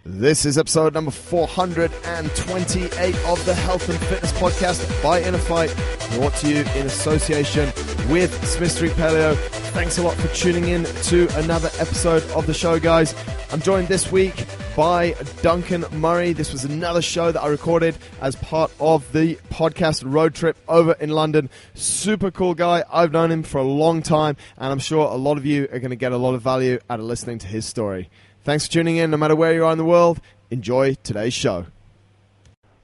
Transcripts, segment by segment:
This is episode number 428 of the Health and Fitness Podcast by InnerFight, brought to you in association with Smith Street Paleo. Thanks a lot for tuning in to another episode of the show, guys. I'm joined this week by Duncan Murray. This was another show that I recorded as part of the podcast road trip over in London. Super cool guy. I've known him for a long time, and I'm sure a lot of you are going to get a lot of value out of listening to his story. Thanks for tuning in, no matter where you are in the world. Enjoy today's show.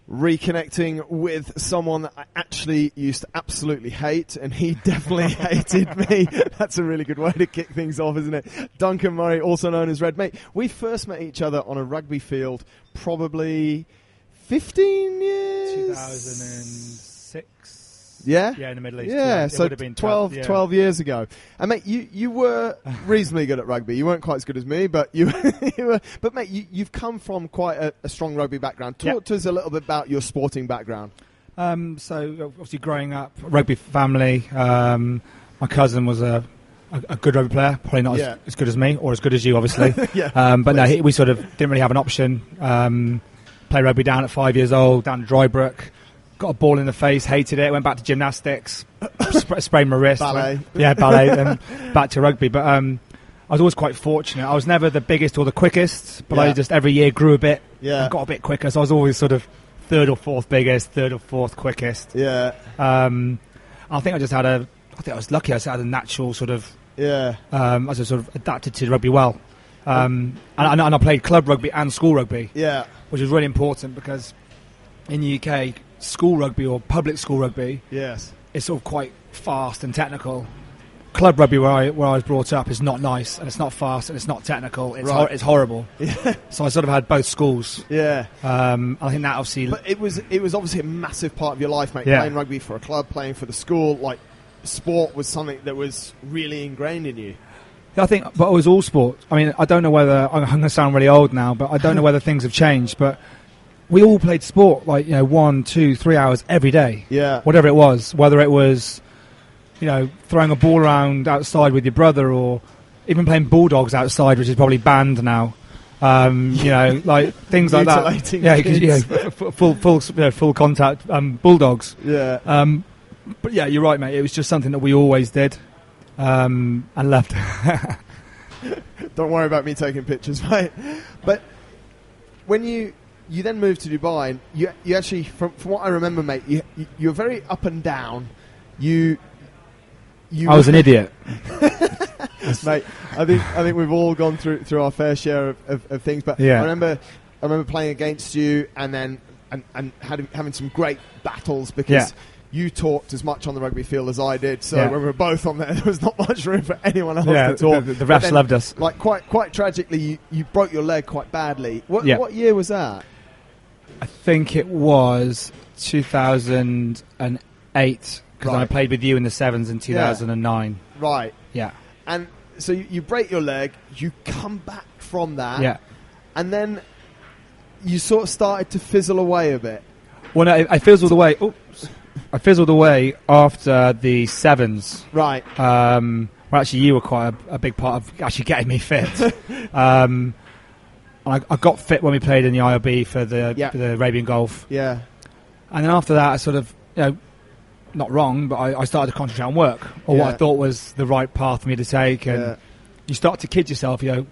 Reconnecting with someone that I actually used to absolutely hate, and he definitely hated me. That's a really good way to kick things off, isn't it? Duncan Murray, also known as Red. Mate, we first met each other on a rugby field probably 15 years? 2006. Yeah? Yeah, in the Middle East. Yeah, It so would have been 12 years ago. And mate, you were reasonably good at rugby. You weren't quite as good as me, but you were. But mate, you've come from quite a strong rugby background. Talk to us a little bit about your sporting background. So obviously growing up, rugby family. My cousin was a good rugby player, probably not as good as me or as good as you, obviously. But no, we sort of didn't really have an option. Played rugby down at 5 years old, down at Drybrook. Got a ball in the face, hated it, went back to gymnastics, sprained my wrist. Ballet. Ballet, then back to rugby. But I was always quite fortunate. I was never the biggest or the quickest, but I just every year grew a bit and got a bit quicker. So I was always sort of third or fourth biggest, third or fourth quickest. Yeah. I think I was lucky. I just had a natural sort of, I just sort of adapted to rugby well. And I played club rugby and school rugby, which was really important because in the UK, school rugby or public school rugby is sort of quite fast and technical. Club rugby where I was brought up is not nice, and it's not fast, and it's not technical. It's horrible. So I sort of had both schools. I think that obviously. But it was obviously a massive part of your life, mate. Playing rugby for a club, playing for the school, like sport was something that was really ingrained in you. I think, but it was all sport. I mean, I don't know whether I'm going to sound really old now, but I don't know whether things have changed, but. We all played sport, 1, 2, 3 hours every day. Whatever it was, whether it was, throwing a ball around outside with your brother, or even playing bulldogs outside, which is probably banned now. Things like that. Full contact bulldogs. But yeah, you're right, mate. It was just something that we always did, and left. Don't worry about me taking pictures, mate. But when you then moved to Dubai, and you actually, from what I remember, mate, you were very up and down. I was an idiot. Mate, I think we've all gone through our fair share of things. But I remember playing against you, and then and having some great battles because you talked as much on the rugby field as I did. So when we were both on there was not much room for anyone else to talk. The refs loved us. Like quite tragically, you broke your leg quite badly. What year was that? I think it was 2008 because I played with you in the sevens in 2009. Right. Yeah. And so you break your leg, you come back from that, and then you sort of started to fizzle away a bit. Well, no, I fizzled away. I fizzled away after the sevens. Right. Well, actually, you were quite a big part of actually getting me fit. I got fit when we played in the IRB for the Arabian Gulf. Yeah. And then after that, I sort of, not wrong, but I started to concentrate on work, or what I thought was the right path for me to take. And you start to kid yourself, I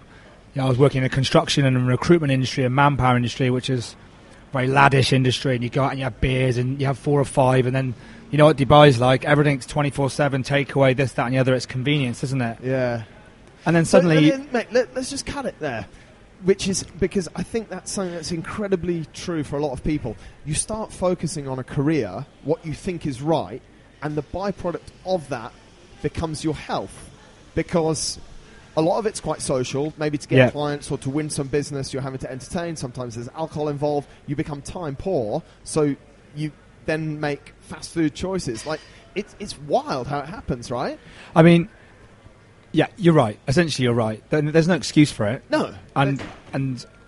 was working in a construction and a recruitment industry, a manpower industry, which is a very laddish industry, and you go out and you have beers and you have 4 or 5, and then you know what Dubai's like, everything's 24/7, takeaway, this, that and the other, it's convenience, isn't it? Yeah. And then suddenly... mate, let's just cut it there. Which is because I think that's something that's incredibly true for a lot of people. You start focusing on a career, what you think is right, and the byproduct of that becomes your health. Because a lot of it's quite social, maybe to get clients or to win some business, you're having to entertain. Sometimes there's alcohol involved. You become time poor, so you then make fast food choices. Like, it's wild how it happens, right? I mean... Yeah, you're right. Essentially, you're right. There's no excuse for it. No. And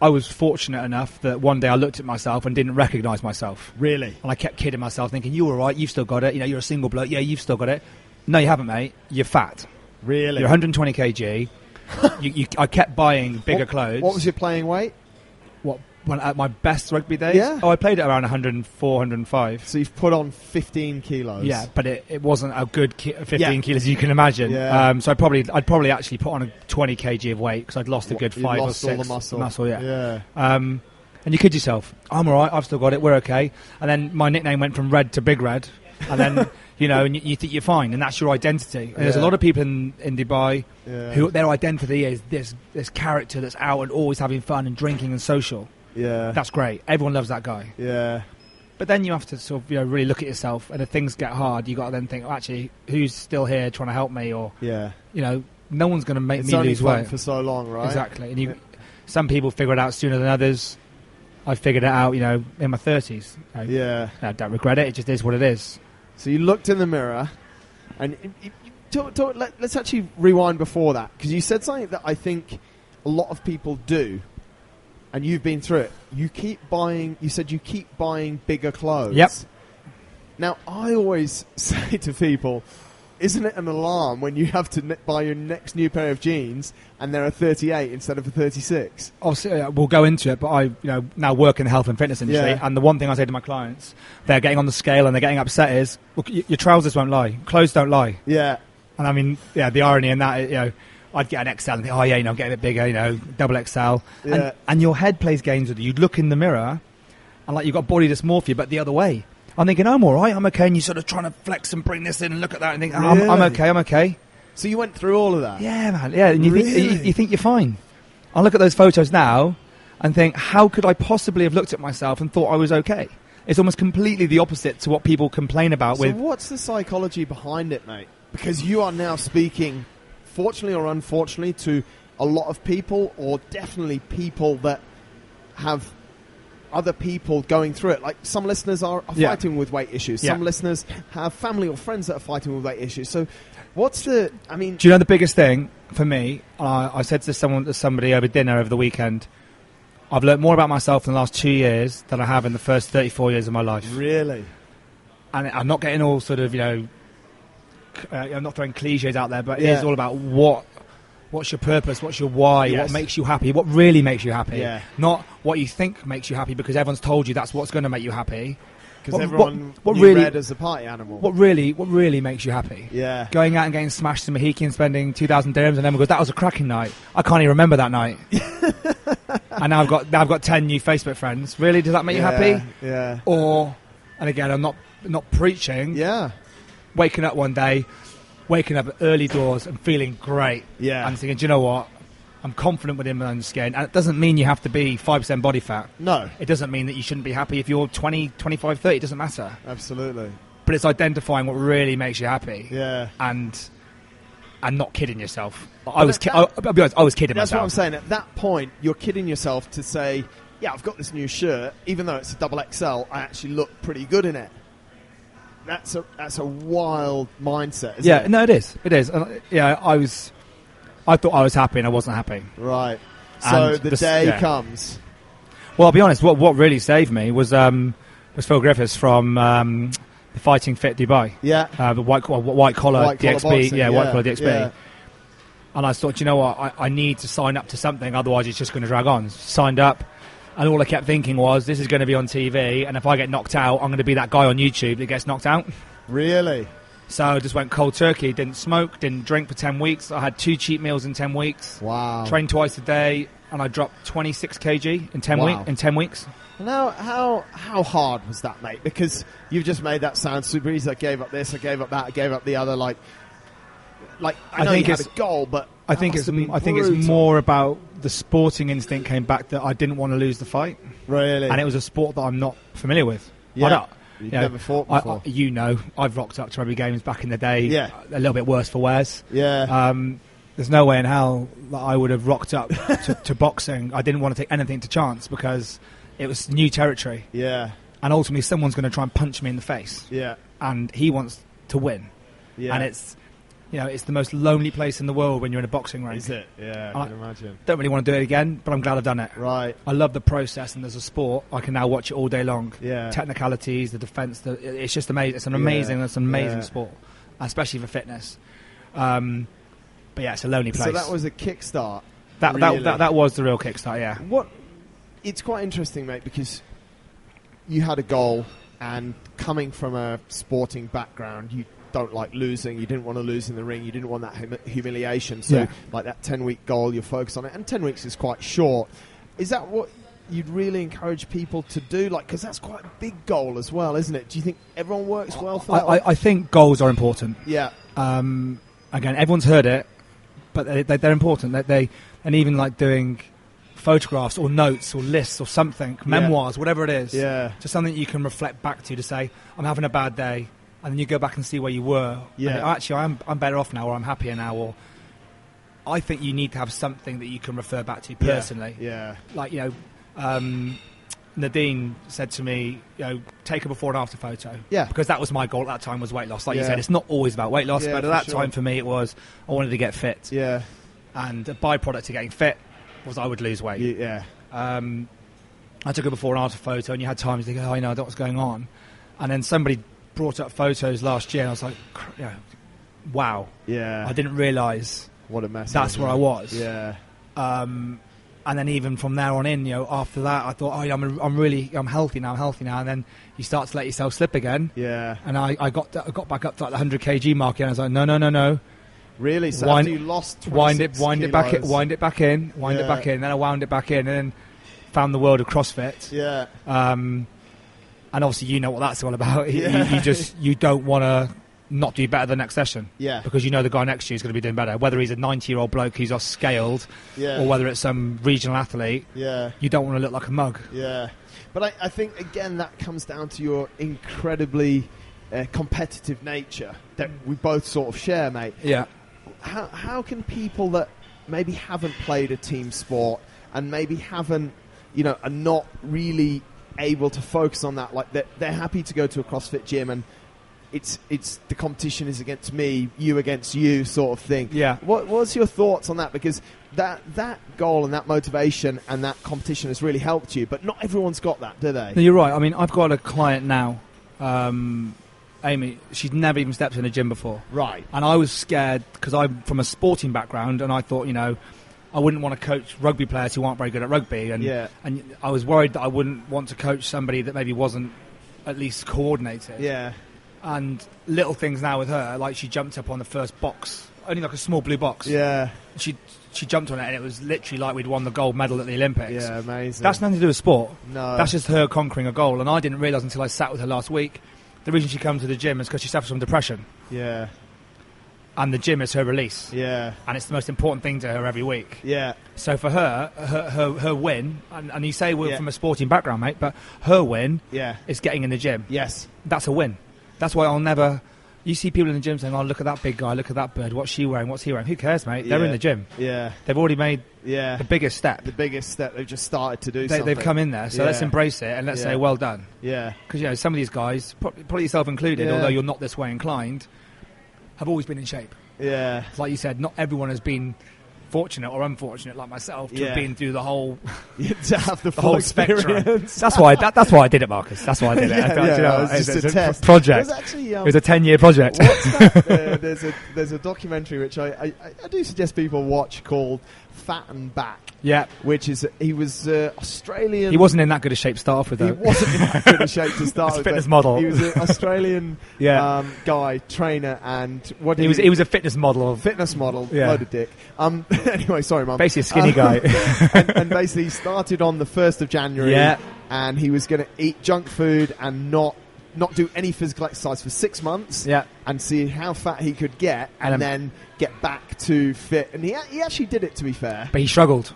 I was fortunate enough that one day I looked at myself and didn't recognise myself. Really? And I kept kidding myself, thinking, you're all right, you've still got it. You're a single bloke. Yeah, you've still got it. No, you haven't, mate. You're fat. Really? You're 120 kg. I kept buying bigger clothes. What was your playing weight? when at my best rugby days? Yeah. Oh, I played at around 104, 105. So you've put on 15 kilos. Yeah, but it wasn't a good 15 kilos, you can imagine. Yeah. So I'd probably actually put on a 20 kg of weight because I'd lost a good 5 or 6. All the muscle. Yeah. And you kid yourself. I'm all right. I've still got it. We're okay. And then my nickname went from Red to Big Red. And then, and you think you're fine. And that's your identity. And there's a lot of people in Dubai who their identity is this character that's out and always having fun and drinking and social. Yeah. That's great. Everyone loves that guy. Yeah. But then you have to sort of really look at yourself. And if things get hard, you got to then think, actually, who's still here trying to help me? Or, no one's going to make me lose weight. For so long, right? Exactly. And some people figure it out sooner than others. I figured it out, in my 30s. I don't regret it. It just is what it is. So you looked in the mirror, and let's actually rewind before that, because you said something that I think a lot of people do, and you've been through it. You said you keep buying bigger clothes. Yep. Now, I always say to people, isn't it an alarm when you have to buy your next new pair of jeans and they're a 38 instead of a 36? Obviously, we'll go into it, but I now work in the health and fitness industry, and the one thing I say to my clients, they're getting on the scale and they're getting upset is, look, your trousers won't lie. Clothes don't lie. Yeah. And I mean, the irony in that, I'd get an XL and think, I'm getting a bit bigger, double XL. Yeah. And your head plays games with you. You'd look in the mirror and like you've got body dysmorphia, but the other way. I'm thinking, I'm all right, I'm okay, and you're sort of trying to flex and bring this in and look at that and think, really? I'm okay. So you went through all of that? Yeah, man, yeah, and you really? think you're fine. I look at those photos now and think, how could I possibly have looked at myself and thought I was okay? It's almost completely the opposite to what people complain about. So what's the psychology behind it, mate? Because you are now speaking, fortunately or unfortunately, to a lot of people, or definitely people that have other people going through it. Like some listeners are fighting with weight issues. Some listeners have family or friends that are fighting with weight issues. So do you know the biggest thing for me, I said to somebody over dinner over the weekend, I've learned more about myself in the last 2 years than I have in the first 34 years of my life. Really? And I'm not getting all sort of, I'm not throwing cliches out there, but it is all about what's your purpose, what's your why, what makes you happy, what really makes you happy. Yeah. Not what you think makes you happy because everyone's told you that's what's going to make you happy. Because everyone knew Red as a party animal. What really makes you happy? Yeah. Going out and getting smashed in Mahiki and spending 2,000 dirhams, and everyone goes, that was a cracking night. I can't even remember that night. And now I've got 10 new Facebook friends. Really, does that make you happy? Yeah. Or, and again, I'm not preaching. Yeah. Waking up one day, waking up at early doors and feeling great. Yeah. And thinking, do you know what? I'm confident within my own skin. And it doesn't mean you have to be 5% body fat. No. It doesn't mean that you shouldn't be happy if you're 20, 25, 30. It doesn't matter. Absolutely. But it's identifying what really makes you happy. Yeah. And not kidding yourself. I'll be honest, I was kidding myself. That's what I'm saying. At that point, you're kidding yourself to say, yeah, I've got this new shirt. Even though it's a double XL, I actually look pretty good in it. That's a wild mindset, isn't it? No, it is. It is. I thought I was happy and I wasn't happy. Right. So the day comes. Well, I'll be honest, what really saved me was Phil Griffiths from the Fighting Fit Dubai. Yeah. The white collar DXB. Boxing, white collar DXB. Yeah. And I thought, you know what, I need to sign up to something, otherwise it's just going to drag on. Signed up. And all I kept thinking was, this is going to be on TV, and if I get knocked out, I'm going to be that guy on YouTube that gets knocked out. Really? So I just went cold turkey. Didn't smoke, didn't drink for 10 weeks. I had 2 cheat meals in 10 weeks. Wow. Trained twice a day, and I dropped 26 kg in 10 weeks. Now, how hard was that, mate? Because you've just made that sound super easy. I gave up this, I gave up that, I gave up the other. Like I know you had a goal, but I think it's more about the sporting instinct came back that I didn't want to lose the fight. Really? And it was a sport that I'm not familiar with. Yeah. You've never fought before. I've rocked up to rugby games back in the day. Yeah. A little bit worse for wears. Yeah. There's no way in hell that I would have rocked up to boxing. I didn't want to take anything to chance because it was new territory. Yeah. And ultimately someone's going to try and punch me in the face. Yeah. And he wants to win. Yeah. And it's the most lonely place in the world when you're in a boxing ring. Is it? Yeah, I can imagine. Don't really want to do it again, but I'm glad I've done it. Right. I love the process, and as a sport, I can now watch it all day long. Yeah. Technicalities, the defence, it's just amazing. It's an amazing sport, especially for fitness. But yeah, it's a lonely place. So that was a kickstart. That was the real kickstart. Yeah. it's quite interesting, mate, because you had a goal, and coming from a sporting background, you don't like losing. You didn't want to lose in the ring. You didn't want that humiliation. So, like that 10-week goal, you're focused on it. And 10 weeks is quite short. Is that what you'd really encourage people to do? Like, because that's quite a big goal as well, isn't it? Do you think everyone works well for that? I think goals are important. Yeah. Again, everyone's heard it, but they're important. And even like doing photographs or notes or lists or something, memoirs, whatever it is. Yeah. Just something you can reflect back to say, I'm having a bad day. And then you go back and see where you were. Yeah. And actually, I'm better off now, or I'm happier now, or I think you need to have something that you can refer back to personally. Yeah. Like, Nadine said to me, take a before and after photo. Yeah. Because that was my goal at that time, was weight loss. Like you said, it's not always about weight loss, but at that time for me it was, I wanted to get fit. Yeah. And a byproduct of getting fit was I would lose weight. Yeah. I took a before and after photo, and you had times to go, I know what's going on. And then somebody brought up photos last year, and I was like, wow. Yeah. I didn't realise what a mess. That's where I was. Yeah. And then even from there on in, after that, I thought, I'm healthy now. And then you start to let yourself slip again. Yeah. And I got back up to like the 100 kg mark, and I was like, no. Really? So after you lost 26 wind it back in. Then I wound it back in, and then found the world of CrossFit. Yeah. And obviously, you know what that's all about. You don't want to not do better the next session. Yeah. Because the guy next to you is going to be doing better. Whether he's a 90-year-old bloke who's off scaled, or whether it's some regional athlete, you don't want to look like a mug. Yeah. But I think, again, that comes down to your incredibly competitive nature that we both sort of share, mate. Yeah. How can people that maybe haven't played a team sport and maybe haven't, are not really able to focus on that, like they're happy to go to a CrossFit gym and it's the competition is against me, you against you sort of thing. Yeah. What's your thoughts on that? Because that goal and that motivation and that competition has really helped you, but not everyone's got that, do they? No, you're right. I mean, I've got a client now, Amy, she's never even stepped in a gym before. Right. And I was scared because I'm from a sporting background, and I thought, I wouldn't want to coach rugby players who aren't very good at rugby. And I was worried that I wouldn't want to coach somebody that maybe wasn't at least coordinated. Yeah. And little things now with her, like she jumped up on the first box, only like a small blue box. Yeah. She jumped on it, and it was literally like we'd won the gold medal at the Olympics. Yeah, amazing. That's nothing to do with sport. No. That's just her conquering a goal. And I didn't realise until I sat with her last week, the reason she comes to the gym is because she suffers from depression. Yeah. And the gym is her release. Yeah. And it's the most important thing to her every week. Yeah. So for her win, and you say we're from a sporting background, mate, but her win is getting in the gym. Yes. That's a win. That's why I'll never... You see people in the gym saying, oh, look at that big guy, look at that bird, what's she wearing, what's he wearing? Who cares, mate? They're in the gym. Yeah. They've already made the biggest step. The biggest step. They've just started to do something. They've come in there, so let's embrace it and let's say, well done. Yeah. Because, some of these guys, probably yourself included, although you're not this way inclined, have always been in shape. Yeah. Like you said, not everyone has been fortunate or unfortunate like myself to have been through the whole to have the whole spectrum. That's why I did it, Marcus. That's why I did it. It was just a test. Project. It was a 10-year project. What's that? There's a documentary which I do suggest people watch called Fat and Back. Yeah. Which is, he was Australian. He wasn't in that good a shape to start off with, though. He wasn't in that good a shape to start with. Fitness model. He was an Australian guy, trainer, and he was a fitness model. Load of dick. Anyway, sorry, Mum. Basically a skinny guy. and basically he started on the 1st of January, and he was going to eat junk food and not do any physical exercise for 6 months, and see how fat he could get, and then get back to fit. And he actually did it, to be fair. But he struggled.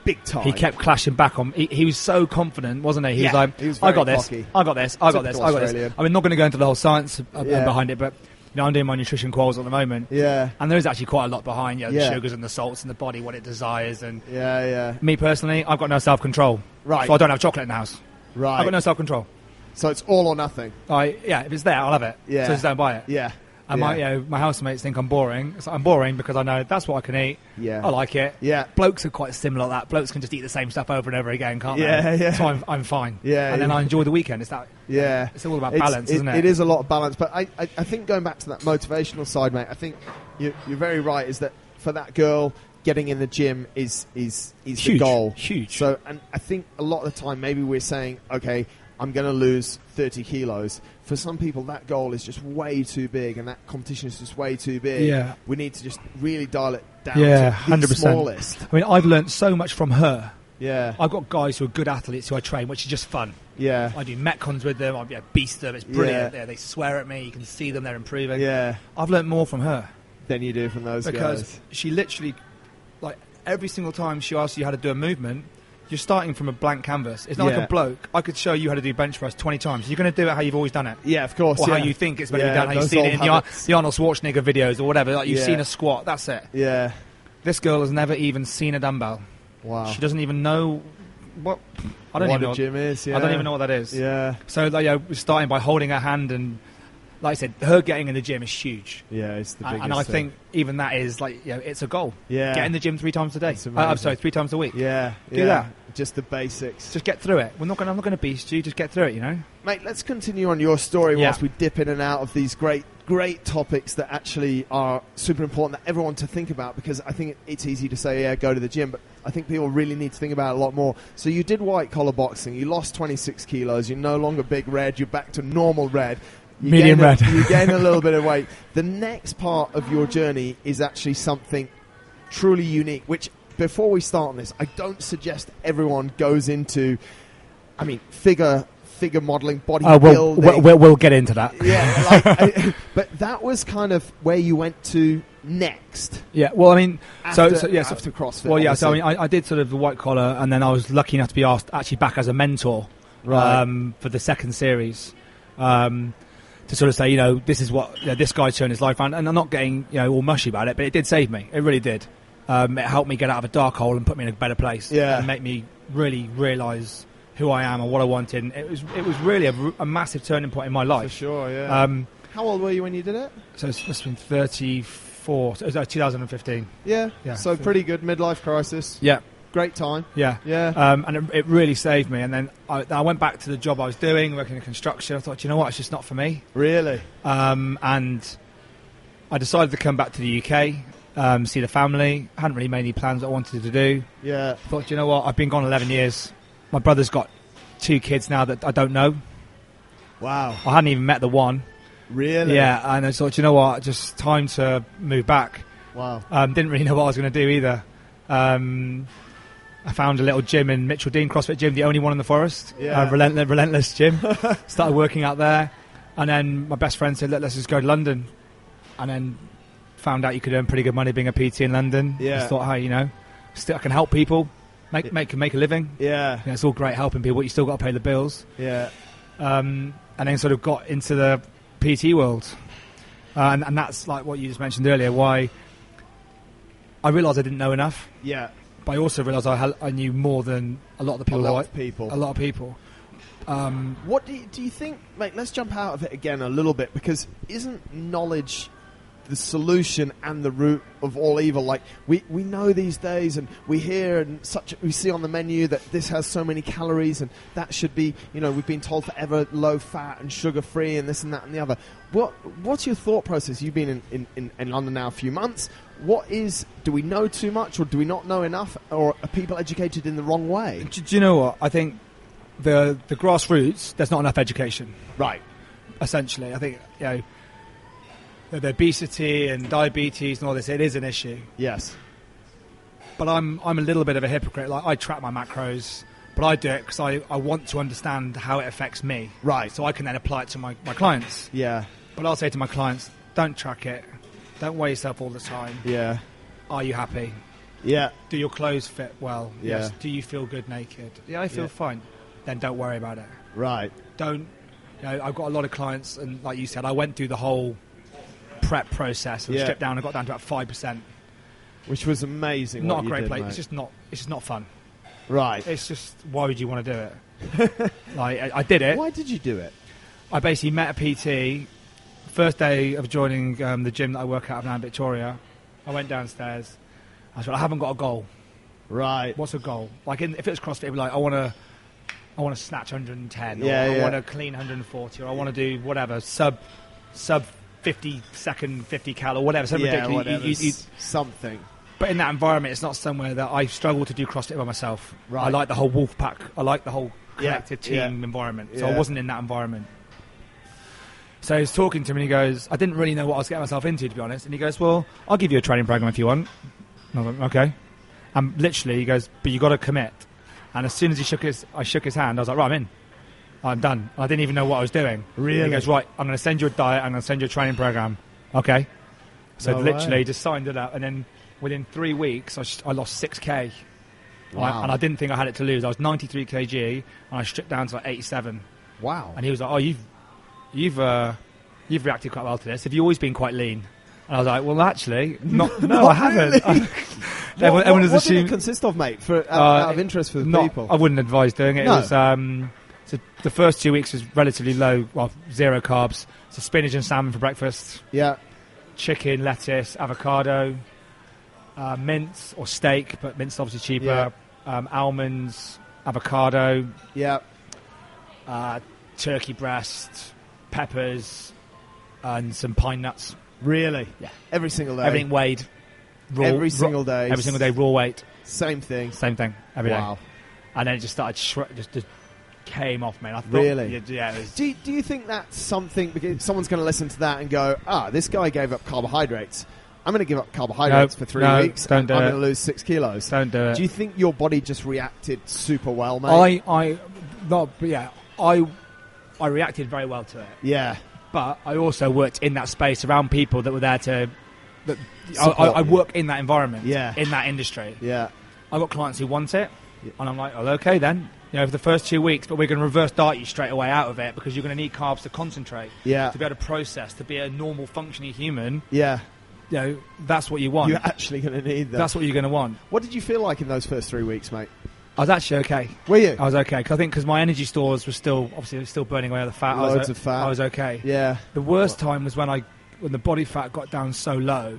Big time. He kept clashing back on. He was so confident, wasn't he? He was like, I got this. I got this. I mean, not going to go into the whole science behind it, but I'm doing my nutrition quals at the moment. Yeah. And there is actually quite a lot behind, the sugars and the salts in the body, what it desires. And yeah. Me personally, I've got no self-control. Right. So I don't have chocolate in the house. Right. I've got no self-control. So it's all or nothing. If it's there, I'll have it. Yeah. So just don't buy it. Yeah. And my housemates think I'm boring. So I'm boring because I know that's what I can eat. Yeah. I like it. Yeah. Blokes are quite similar like that. Blokes can just eat the same stuff over and over again, can't they? Yeah. So I'm fine. Yeah. And then I enjoy the weekend. It's that. Yeah. It's all about balance, isn't it? It is a lot of balance. But I think going back to that motivational side, mate, I think you're very right, is that for that girl, getting in the gym is huge, the goal. Huge. So, and I think a lot of the time maybe we're saying, okay, I'm going to lose 30 kilos. For some people, that goal is just way too big, and that competition is just way too big. Yeah. We need to just really dial it down to the 100%. Smallest. I mean, I've learned so much from her. Yeah. I've got guys who are good athletes who I train, which is just fun. Yeah. I do Metcons with them. I beast them. It's brilliant. Yeah. They swear at me. You can see them. They're improving. Yeah. I've learned more from her than you do from those guys. Because she literally, like, every single time she asks you how to do a movement, you're starting from a blank canvas. It's not like a bloke. I could show you how to do bench press 20 times. You're going to do it how you've always done it. Yeah, of course. Or how you think it's meant to be done. How you've seen it in the Arnold Schwarzenegger videos or whatever. Like, you've seen a squat. That's it. Yeah. This girl has never even seen a dumbbell. Wow. She doesn't even know what... I don't even know what a gym is. Yeah. I don't even know what that is. Yeah. So, like, we're starting by holding her hand, and like I said, her getting in the gym is huge. Yeah, it's the biggest. And I think even that is, like, it's a goal. Yeah. Get in the gym 3 times a day. I'm sorry, 3 times a week. Yeah. Do that. Just the basics. Just get through it. I'm not going to beast you. Just get through it, you know? Mate, let's continue on your story whilst we dip in and out of these great topics that actually are super important that everyone to think about, because I think it's easy to say, go to the gym, but I think people really need to think about it a lot more. So you did white collar boxing. You lost 26 kilos. You're no longer big red. You're back to normal red. Medium red. You gain a little bit of weight. The next part of your journey is actually something truly unique, which, before we start on this, I don't suggest everyone goes into, figure modeling, bodybuilding. We'll get into that. Yeah, but that was kind of where you went to next. Yeah, well, after CrossFit. Well, yeah, obviously. so I did sort of the white collar, and then I was lucky enough to be asked actually back as a mentor for the second series. To sort of say, this is what this guy's turned his life around, and I'm not getting all mushy about it, but it did save me. It really did. It helped me get out of a dark hole and put me in a better place. Yeah. And make me really realise who I am and what I wanted. And it was really a massive turning point in my life. For sure, yeah. How old were you when you did it? So it must have been 34. So it was 2015. Yeah. So pretty good midlife crisis. Yeah. Great time. Yeah. Yeah. And it really saved me. And then I went back to the job I was doing, working in construction. I thought, you know what, it's just not for me. Really? And I decided to come back to the UK, see the family. I hadn't really made any plans that I wanted to do. Yeah. I thought, you know what, I've been gone 11 years. My brother's got 2 kids now that I don't know. Wow. I hadn't even met the one. Really? Yeah, and I thought, you know what, just time to move back. Wow. Didn't really know what I was going to do either. I found a little gym in Mitchell Dean, CrossFit gym, the only one in the forest. Yeah. Relentless gym. Started working out there. And then my best friend said, let's just go to London. And then found out you could earn pretty good money being a PT in London. Yeah. Just thought, hey, still I can help people, make a living. Yeah. It's all great helping people, but you still got to pay the bills. Yeah. And then sort of got into the PT world. And that's like what you just mentioned earlier, why I realised I didn't know enough. Yeah. But I also realised I knew more than a lot of the people. A lot of people. What do you think, mate? Let's jump out of it again a little bit, because isn't knowledge the solution and the root of all evil? Like we know these days, and we hear and we see on the menu that this has so many calories, and that should be, we've been told forever low fat and sugar free and this and that and the other. What's your thought process? You've been in London now a few months. Do we know too much, or do we not know enough, or are people educated in the wrong way? Do you know what? I think the grassroots, there's not enough education. Right. Essentially, I think, the obesity and diabetes and all this, it is an issue. Yes. But I'm a little bit of a hypocrite. Like, I track my macros, but I do it because I want to understand how it affects me. Right. So I can then apply it to my clients. Yeah. But I'll say to my clients, don't track it. Don't weigh yourself all the time. Yeah. Are you happy? Yeah. Do your clothes fit well? Yeah. Yes. Do you feel good naked? Yeah, I feel fine. Then don't worry about it. Right. Don't. I've got a lot of clients, and like you said, I went through the whole prep process and stripped down. I got down to about 5%, which was amazing. Not a great place. Mate. It's just not fun. Right. It's just, why would you want to do it? I did it. Why did you do it? I basically met a PT. First day of joining the gym that I work out of now in Victoria, I went downstairs. I said, I haven't got a goal. Right. What's a goal? Like if it was CrossFit, it'd be like, I want to snatch 110, or I want to clean 140, or I want to do whatever sub 50 second 50 cal or whatever. Something ridiculous. Something. But in that environment, it's not somewhere that I struggle to do CrossFit by myself. Right. I like the whole wolf pack. I like the whole collective team environment. So I wasn't in that environment. So he was talking to me and he goes, I didn't really know what I was getting myself into, to be honest. And he goes, well, I'll give you a training program if you want. And I was like, okay. And literally, he goes, but you got to commit. And as soon as I shook his hand, I was like, right, I'm in. I'm done. I didn't even know what I was doing. Really? And he goes, right, I'm going to send you a diet. I'm going to send you a training program. Okay. So literally just signed it up. And then within 3 weeks, I lost 6K. Wow. And I didn't think I had it to lose. I was 93 kg, and I stripped down to like 87. Wow. And he was like, oh, you've reacted quite well to this. Have you always been quite lean? And I was like, well, actually, no, I haven't. What did it consist of, mate? Out of interest for the people, I wouldn't advise doing it. No. It was so the first 2 weeks was relatively low, well, 0 carbs. So spinach and salmon for breakfast. Yeah. Chicken, lettuce, avocado, mince or steak, but mince is obviously cheaper. Yeah. Almonds, avocado. Yeah. Turkey breast, peppers, and some pine nuts. Really? Yeah. Every single day. Everything weighed. Raw, every single day. Every single day, raw weight. Same thing. Every day. Wow. And then it just started just came off, man. I thought, really? Yeah. It was do you think that's something, because someone's going to listen to that and go, this guy gave up carbohydrates. I'm going to give up carbohydrates for 3 weeks and I'm going to lose 6 kilos. Don't do it. Do you think your body just reacted super well, mate? I reacted very well to it. Yeah. But I also worked in that space around people that were there to... I work in that environment, in that industry. Yeah. I've got clients who want it, and I'm like, oh, okay then. For the first 2 weeks, but we're going to reverse diet you straight away out of it because you're going to need carbs to concentrate, to be able to process, to be a normal functioning human. Yeah. That's what you want. You're actually going to need that. That's what you're going to want. What did you feel like in those first 3 weeks, mate? I was actually okay. Were you? I was okay. Because my energy stores were still burning away all the fat. Loads of fat. I was okay. Yeah. The worst time was when the body fat got down so low.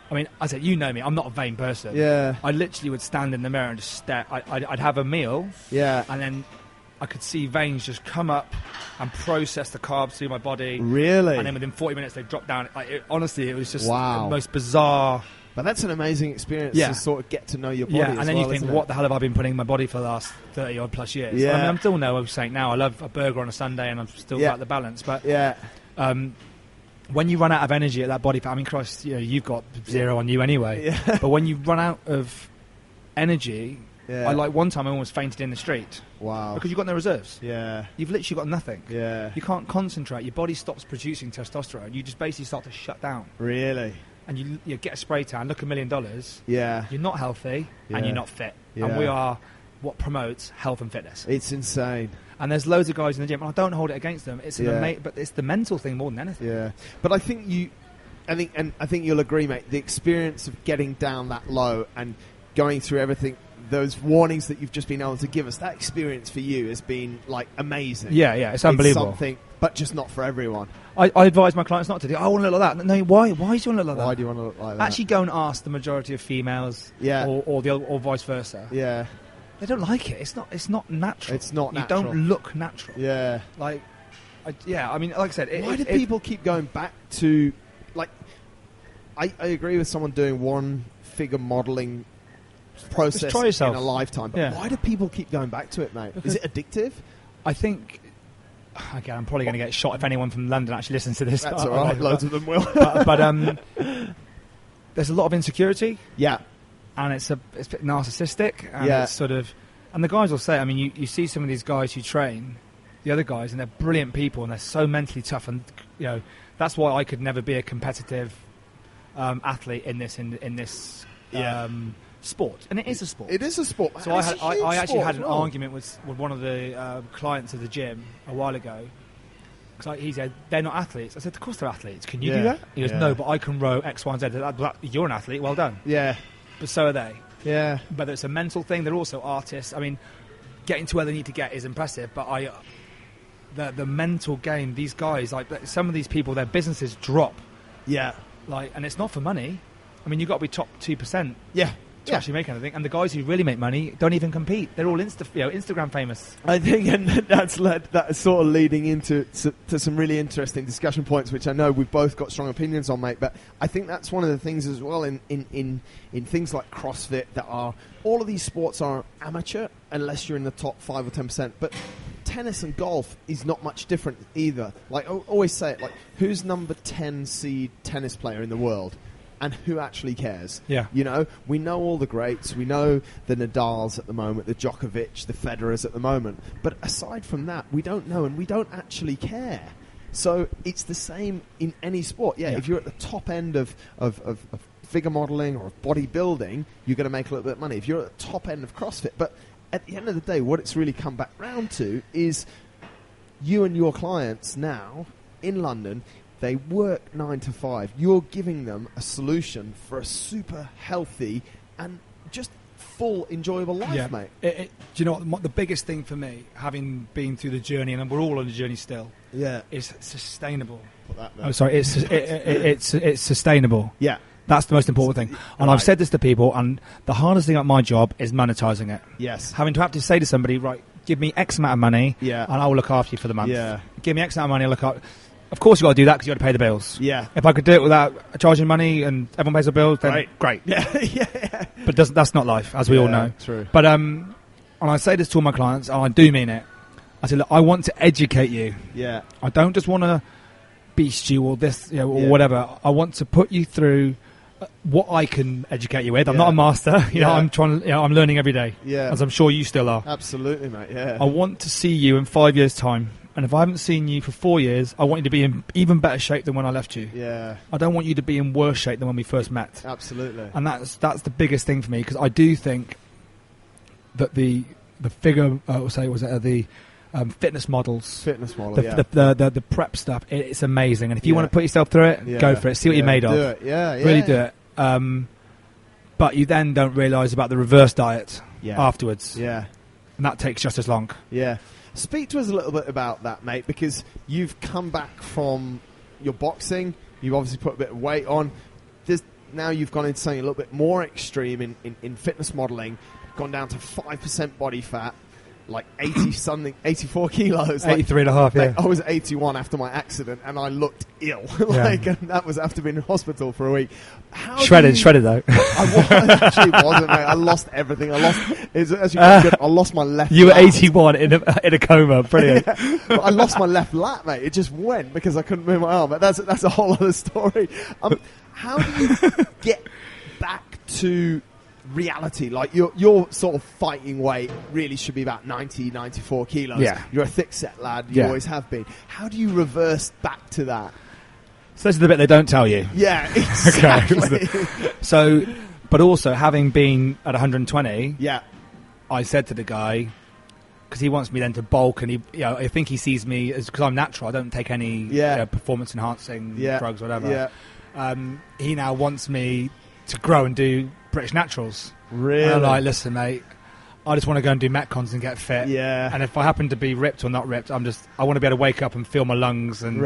I mean, I said, you know me, I'm not a vain person. Yeah. I literally would stand in the mirror and just stare. I'd have a meal. Yeah. And then I could see veins just come up and process the carbs through my body. Really? And then within 40 minutes, they'd drop down. Honestly, it was just the most bizarre... But that's an amazing experience to sort of get to know your body as well, and then you think, what the hell have I been putting in my body for the last 30-odd plus years? Yeah. I mean, I'm still no saint now. I love a burger on a Sunday and I'm still about the balance. But when you run out of energy at that body fat, I mean, Christ, you've got 0 on you anyway. Yeah. But when you run out of energy... Yeah. One time I almost fainted in the street. Wow. Because you've got no reserves. Yeah. You've literally got nothing. Yeah. You can't concentrate. Your body stops producing testosterone. You just basically start to shut down. Really? And you get a spray tan, look $1 million. Yeah. You're not healthy and you're not fit. Yeah. And we are what promotes health and fitness. It's insane. And there's loads of guys in the gym, and I don't hold it against them. It's but it's the mental thing more than anything. Yeah. But I think you'll agree, mate. The experience of getting down that low and going through everything, those warnings that you've just been able to give us, that experience for you has been amazing. Yeah, it's unbelievable. It's something, but just not for everyone. I advise my clients not to do. I want to look like that. No, why? Why do you want to look like that? Why do you want to look like that? Actually, go and ask the majority of females, or vice versa. Yeah, they don't like it. It's not natural. It's not natural. You don't look natural. Yeah, I mean, like I said, why do people keep going back to I agree with someone doing one figure modelling process in a lifetime, but why do people keep going back to it, mate? Is it addictive? I think, again, I'm probably going to get shot if anyone from London actually listens to this. That's all right, loads of them will. but there's a lot of insecurity. Yeah. And it's a bit narcissistic. And it's sort of, and the guys will say, I mean, you see some of these guys who train, the other guys, and they're brilliant people, and they're so mentally tough, and that's why I could never be a competitive athlete in this sport, and it is a sport. It is a sport. So I actually had an argument with one of the clients of the gym a while ago, because he said they're not athletes. I said, of course they're athletes. Can you do that? He goes, no, but I can row X, Y, and Z. You're an athlete. Well done. Yeah, but so are they. Yeah, but it's a mental thing. They're also artists. I mean, getting to where they need to get is impressive, but the mental game. These guys, some of these people, their businesses drop. Yeah, and it's not for money. I mean, you've got to be top 2%. Yeah. to actually make anything. And the guys who really make money don't even compete. They're all Instagram famous. I think, and that's sort of leading into to some really interesting discussion points, which I know we've both got strong opinions on, mate. But I think that's one of the things as well in things like CrossFit that are, all of these sports are amateur unless you're in the top 5 or 10%. But tennis and golf is not much different either. Like, I always say it, like, who's number 10 seed tennis player in the world? And who actually cares? Yeah. You know, we know all the greats. We know the Nadals at the moment, the Djokovic, the Federers at the moment. But aside from that, we don't know, and we don't actually care. So it's the same in any sport. Yeah. If you're at the top end of figure modelling or of bodybuilding, you're going to make a little bit of money. If you're at the top end of CrossFit. But at the end of the day, what it's really come back round to is you and your clients now in London, they work 9 to 5. You're giving them a solution for a super healthy and just full, enjoyable life, mate. Do you know what? The biggest thing for me, having been through the journey, and we're all on the journey still, is sustainable. It's sustainable. Yeah. That's the most important thing. And I've said this to people, and the hardest thing at my job is monetizing it. Yes. Having to have to say to somebody, right, give me X amount of money, and I will look after you for the month. Yeah. Give me X amount of money, I'll look after. Of course, you've got to do that because you've got to pay the bills. Yeah. If I could do it without charging money and everyone pays the bills, then great. Yeah. But that's not life, as we all know. True. But and I say this to all my clients, and I do mean it. I say, look, I want to educate you. Yeah. I don't just want to beast you or this, or whatever. I want to put you through what I can educate you with. I'm not a master. I'm trying. I'm learning every day. Yeah. As I'm sure you still are. Absolutely, mate. Yeah. I want to see you in 5 years' time. And if I haven't seen you for 4 years, I want you to be in even better shape than when I left you. Yeah. I don't want you to be in worse shape than when we first met. Absolutely. And that's the biggest thing for me, because I do think that the figure, the fitness models, the prep stuff, it's amazing. And if you want to put yourself through it, go for it. See what you're made of. Do it. Yeah. Really do it. But you then don't realise about the reverse diet afterwards. Yeah. And that takes just as long. Yeah. Speak to us a little bit about that, mate, because you've come back from your boxing. You've obviously put a bit of weight on. Now you've gone into something a little bit more extreme in fitness modelling, gone down to 5% body fat, like 84 kilos. 83 and a half, yeah. I was 81 after my accident, and I looked ill. And that was after being in hospital for a week. Shredded though. I actually wasn't, mate. I lost everything. I lost my left. You were 81 in a coma. Brilliant. But I lost my left lat, mate. It just went because I couldn't move my arm. But that's a whole other story. How do you get back to reality? Like your sort of fighting weight really should be about 90, 94 kilos. Yeah. You're a thick set lad. You always have been. How do you reverse back to that? So this is the bit they don't tell you. Yeah, exactly. So, but also having been at 120, I said to the guy, because he wants me then to bulk, and I think he sees me as, because I'm natural, I don't take any performance enhancing drugs or whatever. Yeah. He now wants me to grow and do British Naturals. Really? And I'm like, listen, mate, I just want to go and do Metcons and get fit. Yeah. And if I happen to be ripped or not ripped, I want to be able to wake up and feel my lungs, and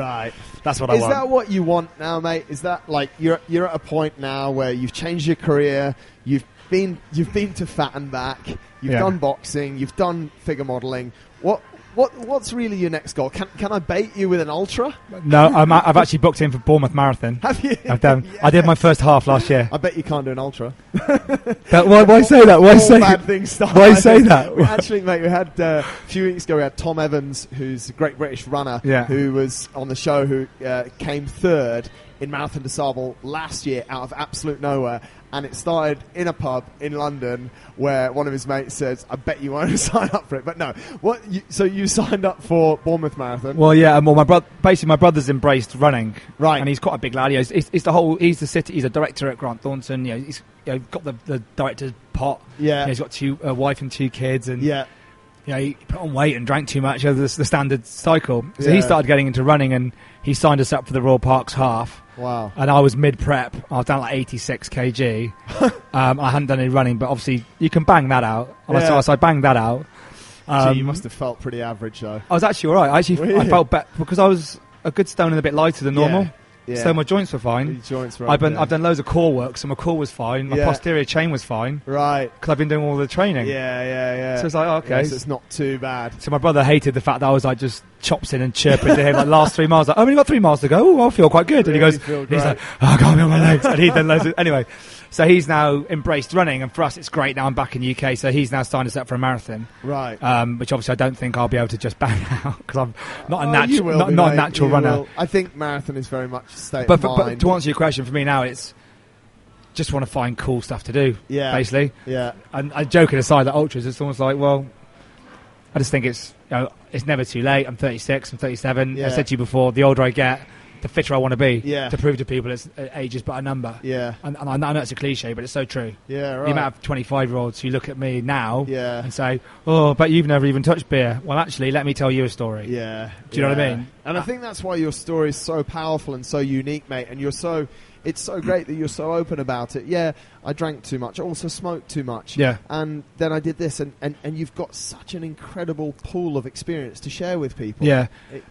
that's what I want. Is that what you want now, mate? Is that like you're at a point now where you've changed your career, you've been to fat and back, you've done boxing, you've done figure modelling. What's really your next goal? Can I bait you with an ultra? No, I've actually booked in for Bournemouth Marathon. Have you? I've done. Yes. I did my first half last year. I bet you can't do an ultra. Why say that? Why say bad things start? Why say that? Actually, mate, we had a few weeks ago. We had Tom Evans, who's a great British runner, who was on the show, who came third in Marathon des Sables last year out of absolute nowhere. And it started in a pub in London where one of his mates says, I bet you won't sign up for it. But no. So you signed up for Bournemouth Marathon? Well, yeah. Well, my brother's embraced running. Right. And he's quite a big lad. He's a director at Grant Thornton. He's got the director's pot. Yeah. He's got a wife and 2 kids. And he put on weight and drank too much over the standard cycle. So he started getting into running, and he signed us up for the Royal Parks half. Wow. And I was mid-prep. I was down like 86 kg. I hadn't done any running, but obviously you can bang that out. So I banged that out. You must have felt pretty average, though. I was actually all right. I felt better because I was a good stone and a bit lighter than normal. Yeah. So my joints were fine. Your joints were I've done loads of core work, so my core was fine. My posterior chain was fine. Right. Because I've been doing all the training. Yeah. So it's like, okay. Yes, it's not too bad. So my brother hated the fact that I was like just chops in and chirping to him like last 3 miles. Like, I've only got 3 miles to go. Oh, I feel quite good. And he's like, oh, I can't feel my legs. And he then anyway. So he's now embraced running, and for us, it's great. Now I'm back in the UK, so he's now signed us up for a marathon. Right. Which obviously I don't think I'll be able to just bang out because I'm not a natural runner. Will. I think marathon is very much a state of mind. But to answer your question, for me now, it's just want to find cool stuff to do. Yeah. Basically. Yeah. And joking aside, that ultras, it's almost like, well, I just think it's never too late. I'm 36. I'm 37. Yeah. I said to you before, the older I get, the fitter I want to be to prove to people age is but a number. Yeah. And I know it's a cliche, but it's so true. Yeah, right. The amount of 25-year-olds who look at me now and say, oh, but you've never even touched beer. Well, actually, let me tell you a story. Yeah. Do you know what I mean? And I think that's why your story is so powerful and so unique, mate. And it's so great that you're so open about it. Yeah, I drank too much. I also smoked too much. Yeah. And then I did this. And you've got such an incredible pool of experience to share with people. Yeah.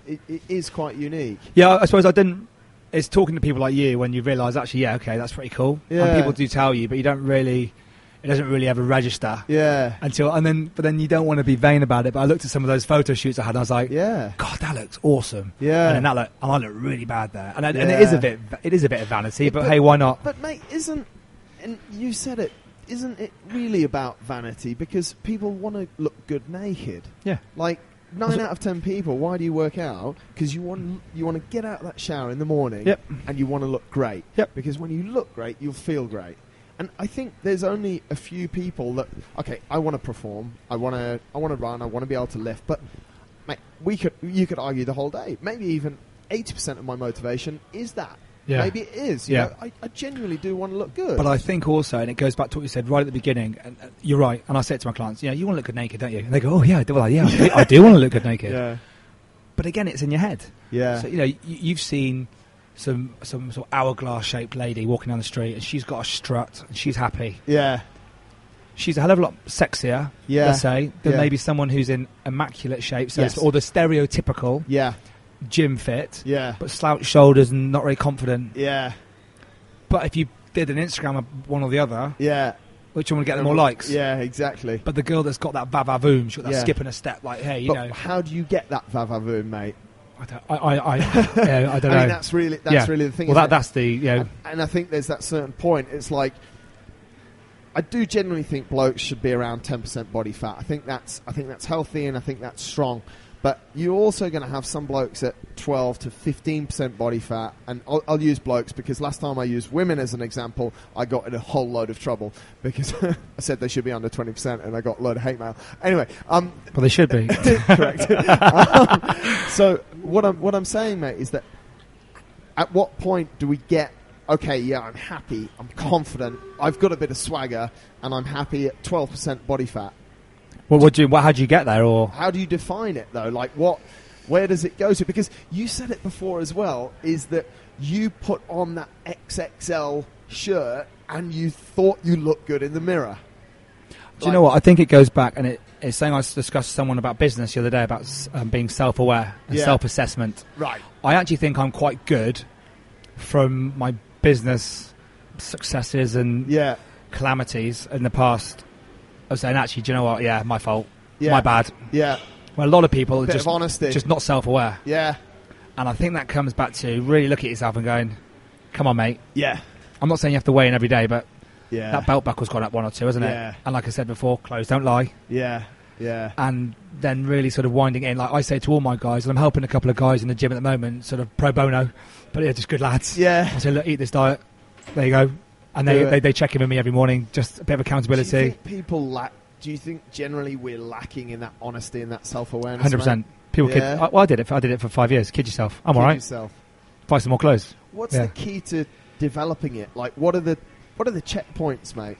It is quite unique. Yeah, I suppose I didn't... It's talking to people like you when you realise, actually, yeah, okay, that's pretty cool. Yeah. And people do tell you, but you don't really... It doesn't really ever register. Yeah. But then you don't want to be vain about it. But I looked at some of those photo shoots I had and I was like, yeah, God, that looks awesome. Yeah. And then I look really bad there. And it is a bit of vanity, but hey, why not? But mate, and you said it, isn't it really about vanity? Because people want to look good naked. Yeah. Like 9 out of 10 people, why do you work out? Because you want to get out of that shower in the morning. Yep. And you want to look great. Yep. Because when you look great, you'll feel great. And I think there's only a few people that, okay, I want to perform, I want to run, I want to be able to lift, but mate, you could argue the whole day. Maybe even 80% of my motivation is that. Yeah. Maybe it is. You know, I genuinely do want to look good. But I think also, and it goes back to what you said right at the beginning, and you're right, and I say it to my clients, you want to look good naked, don't you? And they go, oh yeah, I do want to look good naked. Yeah. But again, it's in your head. Yeah. So, you've seen... Some sort of hourglass-shaped lady walking down the street, and she's got a strut, and she's happy. Yeah. She's a hell of a lot sexier, let's say, than maybe someone who's in immaculate shape, or the stereotypical gym fit, but slouched shoulders and not very confident. Yeah. But if you did an Instagram of one or the other, which one would get them more likes? Yeah, exactly. But the girl that's got that va-va-voom, she's got that skip and a step, like, hey, but how do you get that va-va-voom, mate? I don't know. I mean, that's really the thing. Well, that's the and I think there's that certain point. It's like I do genuinely think blokes should be around 10% body fat. I think that's healthy and I think that's strong. But you're also going to have some blokes at 12 to 15% body fat, and I'll use blokes because last time I used women as an example, I got in a whole load of trouble because I said they should be under 20%, and I got a load of hate mail. Anyway, well, they should be. Correct. So what I'm saying, mate, is that at what point do we get? Okay, yeah, I'm happy, I'm confident, I've got a bit of swagger, and I'm happy at 12% body fat. Well, how do you get there, or how do you define it though? Like, where does it go to? Because you said it before as well, is that you put on that XXL shirt and you thought you looked good in the mirror. Do you know what? I think it goes back, and it's saying I discussed with someone about business the other day about being self-aware and self-assessment. Right. I actually think I'm quite good from my business successes and calamities in the past. I was saying, actually, do you know what? Yeah, my fault. Yeah. My bad. Yeah. Well, a lot of people are just not self-aware. Yeah. And I think that comes back to really look at yourself and going, come on, mate. Yeah. I'm not saying you have to weigh in every day, but that belt buckle's gone up 1 or 2, hasn't it? And like I said before, clothes don't lie. Yeah. Yeah. And then really sort of winding in, like I say to all my guys, and I'm helping a couple of guys in the gym at the moment, sort of pro bono, but they're just good lads. Yeah. I say, look, eat this diet. There you go. And they check in with me every morning, just a bit of accountability. Do you think generally we're lacking in that honesty and that self-awareness? 100%. People kid. I did it for 5 years. Kid yourself. I'm all right. Yourself. Buy some more clothes. What's the key to developing it? Like, what are the checkpoints, mate?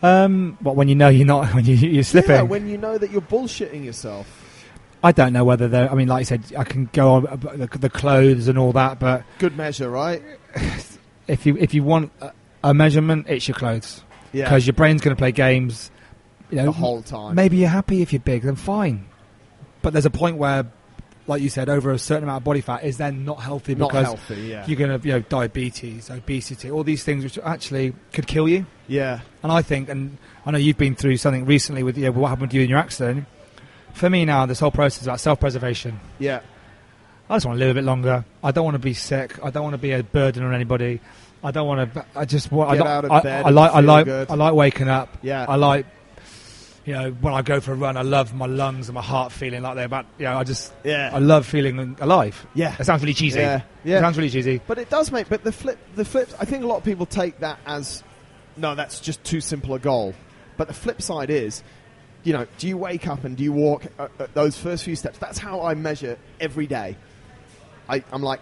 When you know you're not, when you're slipping. Yeah, when you know that you're bullshitting yourself. I don't know whether they're. I mean, like you said, I can go on the clothes and all that, but good measure, right? If you want a measurement, it's your clothes. Yeah. Because your brain's going to play games. The whole time. Maybe you're happy if you're big, then fine. But there's a point where like you said, over a certain amount of body fat is then not healthy because you're going to, diabetes, obesity, all these things which actually could kill you. Yeah. And I think, and I know you've been through something recently with what happened to you in your accident. For me now, this whole process is about self-preservation. Yeah. I just want to live a bit longer. I don't want to be sick. I don't want to be a burden on anybody. I don't want to. I just want. Get out of bed. I like waking up. Yeah. I like. When I go for a run, I love my lungs and my heart feeling like they're about. I love feeling alive. Yeah. It sounds really cheesy. Yeah. It sounds really cheesy. But it does make. But the flip. I think a lot of people take that as, no, that's just too simple a goal. But the flip side is, do you wake up and do you walk those first few steps? That's how I measure every day. I'm like,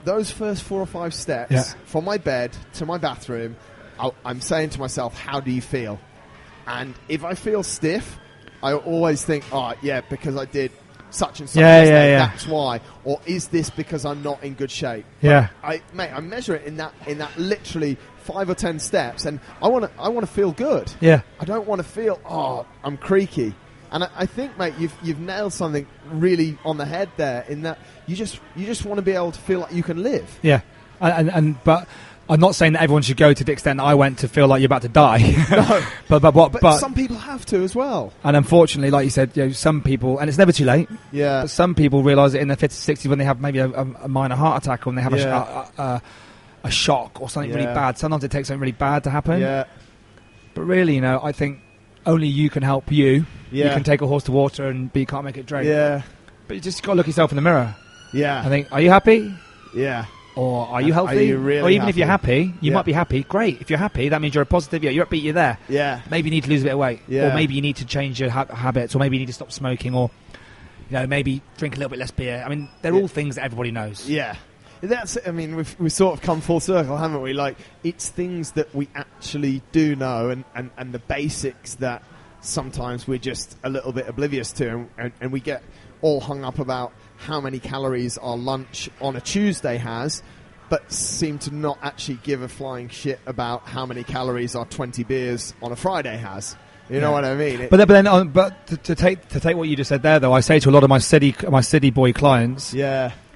those first 4 or 5 steps from my bed to my bathroom, I'm saying to myself, how do you feel? And if I feel stiff, I always think, because I did such and such mistake, that's why. Or is this because I'm not in good shape? Yeah. But I measure it in that literally 5 or 10 steps, and I want to feel good. Yeah. I don't want to feel, I'm creaky. And I think, mate, you've nailed something really on the head there. In that you just want to be able to feel like you can live. Yeah, but I'm not saying that everyone should go to the extent that I went to feel like you're about to die. No, but some people have to as well. And unfortunately, like you said, some people, and it's never too late. Yeah. But some people realise it in their 50s, 60s when they have maybe a minor heart attack or when they have a shock or something really bad. Sometimes it takes something really bad to happen. Yeah. But really, I think only you can help you. Yeah. You can take a horse to water, but you can't make it drink. Yeah. But you just got to look yourself in the mirror. Yeah. I think, are you happy? Yeah. Or are you healthy? Are you really or even happy? If you're happy, you might be happy. Great. If you're happy, that means you're a positive. You're upbeat. You're there. Yeah. Maybe you need to lose a bit of weight. Yeah. Or maybe you need to change your habits. Or maybe you need to stop smoking. Or maybe drink a little bit less beer. I mean, they're all things that everybody knows. Yeah. We've sort of come full circle, haven't we? Like, it's things that we actually do know, and the basics that sometimes we're just a little bit oblivious to, and we get all hung up about how many calories our lunch on a Tuesday has, but seem to not actually give a flying shit about how many calories our 20 beers on a Friday has. You know what I mean? But to take what you just said there, though, I say to a lot of my city boy clients,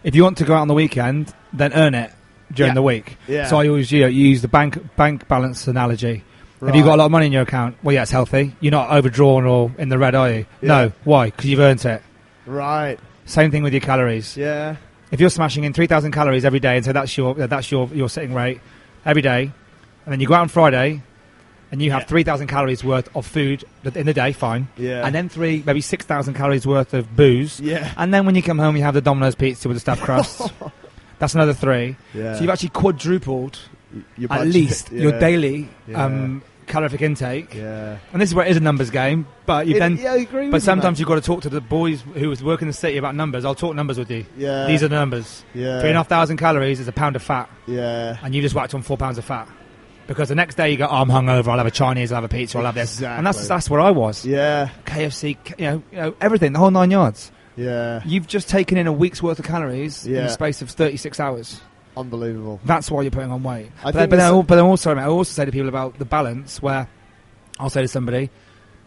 if you want to go out on the weekend, then earn it during the week. Yeah. So I always use the bank balance analogy. Right. Have you got a lot of money in your account? Well, yeah, it's healthy. You're not overdrawn or in the red, are you? Yeah. No. Why? Because you've earned it. Right. Same thing with your calories. Yeah. If you're smashing in 3,000 calories every day, and so that's your sitting rate every day, and then you go out on Friday, and you have 3,000 calories worth of food in the day, fine. Yeah. And then maybe 6,000 calories worth of booze. Yeah. And then when you come home, you have the Domino's pizza with the stuffed crust. That's another 3. Yeah. So you've actually quadrupled your at budget, least your daily calorific intake. Yeah. And this is where it is a numbers game. But I agree with but sometimes you've got to talk to the boys who work in the city about numbers. I'll talk numbers with you. Yeah. These are the numbers. Yeah. 3,500 calories is a pound of fat. Yeah. And you just whacked on 4 pounds of fat. Because the next day you go, I'm hungover, I'll have a Chinese, I'll have a pizza, I'll have this. Exactly. And that's where I was. Yeah. KFC, everything, the whole 9 yards. Yeah. You've just taken in a week's worth of calories in the space of 36 hours. Unbelievable. That's why you're putting on weight. But then also, I also say to people about the balance where I'll say to somebody,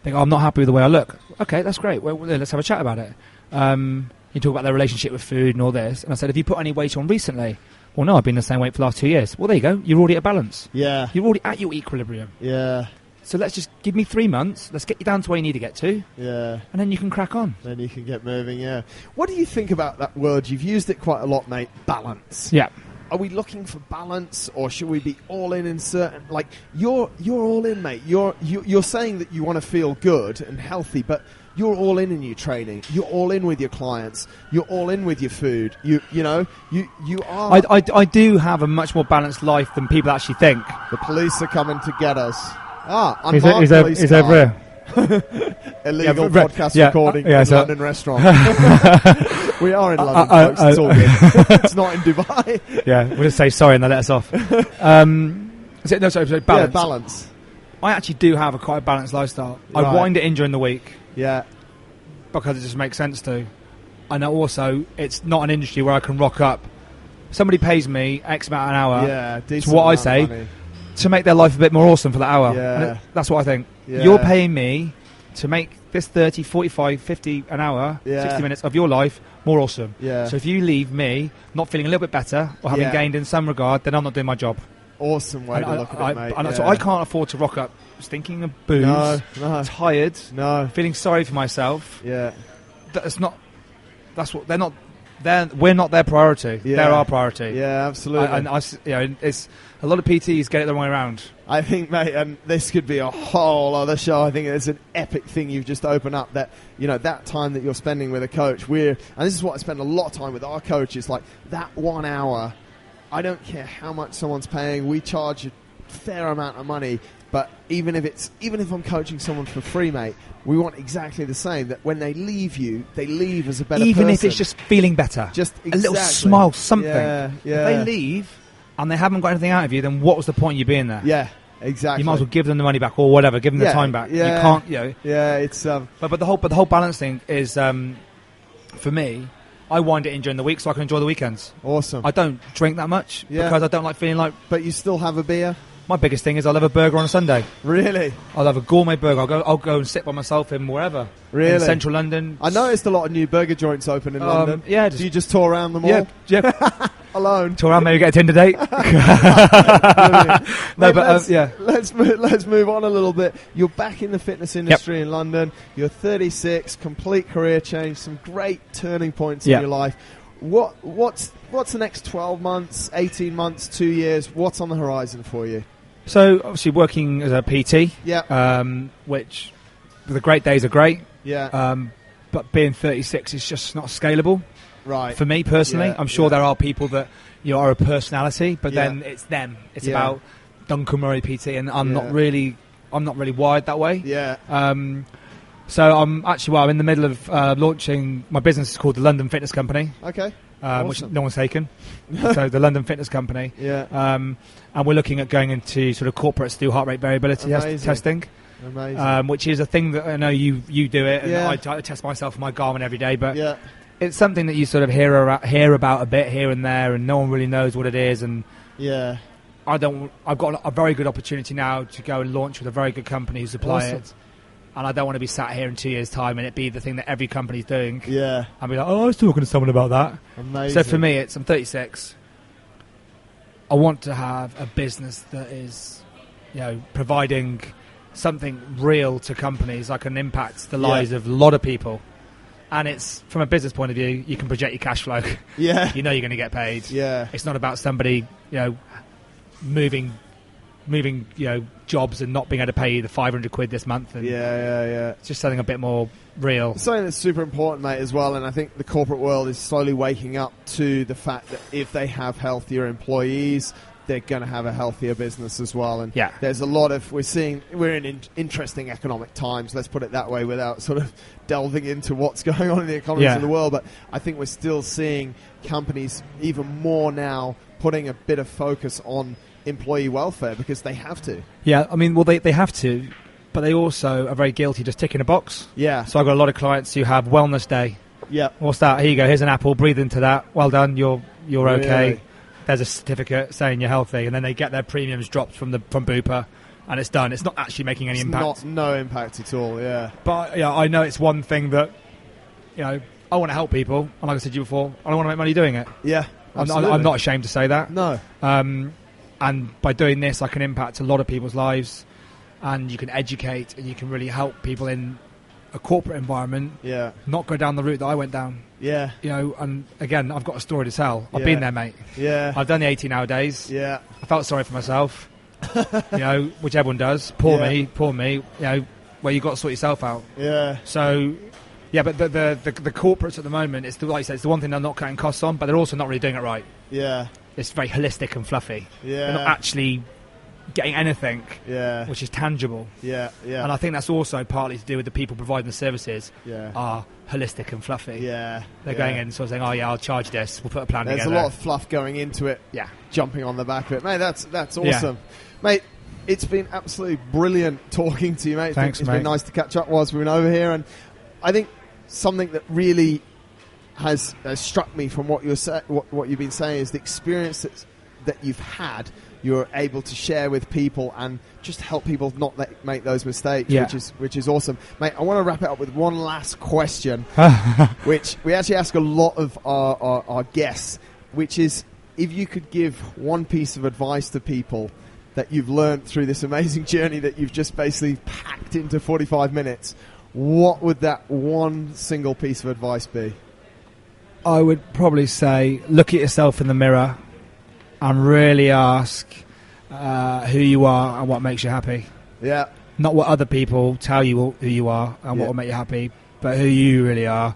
I'm not happy with the way I look. Okay, that's great. Well, let's have a chat about it. You talk about their relationship with food and all this. And I said, have you put any weight on recently? Well, no, I've been the same weight for the last 2 years. Well, there you go. You're already at balance. Yeah. You're already at your equilibrium. Yeah. So let's just give me 3 months. Let's get you down to where you need to get to. Yeah. And then you can crack on. Then you can get moving, yeah. What do you think about that word? You've used it quite a lot, mate. Balance. Yeah. Are we looking for balance, or should we be all in certain? Like, you're all in, mate. You're saying that you want to feel good and healthy, but you're all in your training. You're all in with your clients. You're all in with your food. You are. I do have a much more balanced life than people actually think. The police are coming to get us. He's over here. Illegal podcast recording in a London rrestaurant. We are in London, folks. It's all good. It's not in Dubai. Yeah, we'll just say sorry and they'll let us off. Balance. Yeah, balance. I actually do have quite a balanced lifestyle. Right. I wind it in during the week. Yeah. Because it just makes sense to. And also, it's not an industry where I can rock up. Somebody pays me X amount an hour. Yeah, it's what I say. To make their life a bit more awesome for that hour. Yeah. That's what I think. Yeah. You're paying me to make this 30, 45, 50 an hour, 60 minutes of your life more awesome. Yeah. So if you leave me not feeling a little bit better or having gained in some regard, then I'm not doing my job. Awesome way to look at it, mate. So I can't afford to rock up stinking of booze, tired, feeling sorry for myself. Yeah. We're not their priority. Yeah. They're our priority. Yeah, absolutely. It's a lot of PTs get it the wrong way around. I think, mate, and this could be a whole other show. I think it's an epic thing you've just opened up. That that time that you're spending with a coach. And this is what I spend a lot of time with our coaches. Like that 1 hour. I don't care how much someone's paying. We charge a fair amount of money. But even if I'm coaching someone for free, mate, we want exactly the same. That when they leave you, they leave as a better person. Even if it's just feeling better. Just a little smile, something. Yeah. If they leave and they haven't got anything out of you, then what was the point of you being there? Yeah, exactly. You might as well give them the money back or whatever. Give them the time back. Yeah. You can't, Yeah, it's But the whole balance thing is, for me, I wind it in during the week so I can enjoy the weekends. Awesome. I don't drink that much because I don't like feeling like... But you still have a beer? My biggest thing is I'll have a burger on a Sunday. Really? I'll have a gourmet burger. I'll go and sit by myself in wherever. Really? In central London. I noticed a lot of new burger joints open in London. Yeah. Do you just tour around them all? Yeah. Alone? Tour around, maybe get a Tinder date. Let's move on a little bit. You're back in the fitness industry in London. You're 36, complete career change, some great turning points in your life. What's the next 12 months, 18 months, 2 years? What's on the horizon for you? So, obviously, working as a PT, which the great days are great, but being 36 is just not scalable. Right. For me personally, I'm sure there are people that are a personality, but then it's them. It's about Duncan Murray PT, and I'm not really wired that way. Yeah. So I'm in the middle of launching my business. Is called the London Fitness Company. Okay. Awesome. Which no one's taken. So the London Fitness Company. Yeah. And we're looking at going into sort of corporates to do heart rate variability testing. Amazing. Which is a thing that I know you do it, and I test myself with my Garmin every day, but it's something that you sort of hear about a bit here and there, and no one really knows what it is. And I've got a very good opportunity now to go and launch with a very good company who supply it. And I don't want to be sat here in 2 years' time and it be the thing that every company's doing. Yeah. And be like, I was talking to someone about that. Amazing. So for me, I'm 36. I want to have a business that is, providing something real to companies that can impact the lives of a lot of people. And it's, from a business point of view, you can project your cash flow. Yeah. You know you're going to get paid. Yeah. It's not about somebody, moving jobs and not being able to pay you the 500 quid this month. And it's just something a bit more real. Something that's super important, mate, as well, and I think the corporate world is slowly waking up to the fact that if they have healthier employees, they're going to have a healthier business as well. And there's a lot of, we're in interesting economic times, let's put it that way, without sort of delving into what's going on in the economies of the world. But I think we're still seeing companies even more now putting a bit of focus on employee welfare because they have to. Yeah, I mean, well, they have to, but they also are very guilty just ticking a box. Yeah. So I've got a lot of clients who have wellness day. Yeah. What's that? Here you go. Here's an apple. Breathe into that. Well done. You're okay. Really? There's a certificate saying you're healthy, and then they get their premiums dropped from Bupa, and it's done. It's not actually making any impact. No impact at all. Yeah. But I know it's one thing that I want to help people, and like I said to you before, I don't want to make money doing it. Yeah. I'm not ashamed to say that. No. And by doing this, I can impact a lot of people's lives, and you can educate, and you can really help people in a corporate environment. Yeah. Not go down the route that I went down. Yeah. And again, I've got a story to tell. I've been there, mate. Yeah. I've done the 18-hour days. Yeah. I felt sorry for myself. Which everyone does. Poor me. Where you got to sort yourself out. Yeah. So. Yeah, but the corporates at the moment, it's like you said, it's the one thing they're not cutting costs on, but they're also not really doing it right. Yeah. It's very holistic and fluffy. Yeah. They're not actually getting anything which is tangible. Yeah, yeah. And I think that's also partly to do with the people providing the services are holistic and fluffy. Yeah. They're going in and sort of saying, I'll charge this, we'll put a plan together. There's a lot of fluff going into it. Yeah. Jumping on the back of it. Mate, that's awesome. Mate, it's been absolutely brilliant talking to you, mate. Thanks, it's mate. been nice to catch up whilst we've been over here. And I think something that really has struck me from what you've been saying is the experience that you've had, you're able to share with people and just help people not make those mistakes, which is awesome. Mate, I want to wrap it up with one last question, which we actually ask a lot of our guests, which is, if you could give one piece of advice to people that you've learned through this amazing journey that you've just basically packed into 45 minutes, what would that one single piece of advice be? I would probably say, look at yourself in the mirror and really ask who you are and what makes you happy. Yeah. Not what other people tell you who you are and what will make you happy, but who you really are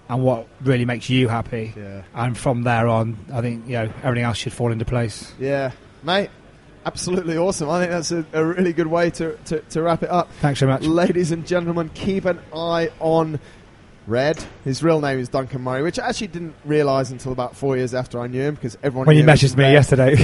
and what really makes you happy. Yeah. And from there on, I think everything else should fall into place. Yeah, mate. Absolutely awesome. I think that's a really good way to wrap it up. Thanks very much. Ladies and gentlemen, keep an eye on Red. His real name is Duncan Murray, which I actually didn't realise until about 4 years after I knew him, because everyone when you messaged me yesterday.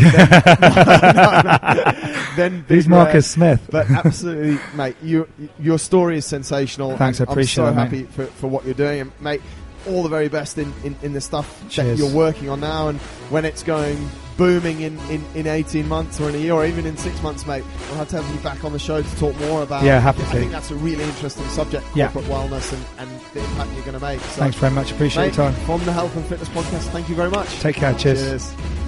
Then who's Marcus Smith? But absolutely, mate, your story is sensational. Thanks, I appreciate it. I'm so happy for what you're doing, and mate, all the very best in the stuff Cheers. that you're working on now, and when it's going booming in 18 months or in a year or even in 6 months, mate, we'll have to have you back on the show to talk more about. Yeah, happy to. I think that's a really interesting subject, corporate wellness and the impact you're going to make. So, thanks very much. Appreciate your time. From the Health and Fitness Podcast, thank you very much. Take care. Cheers. Cheers.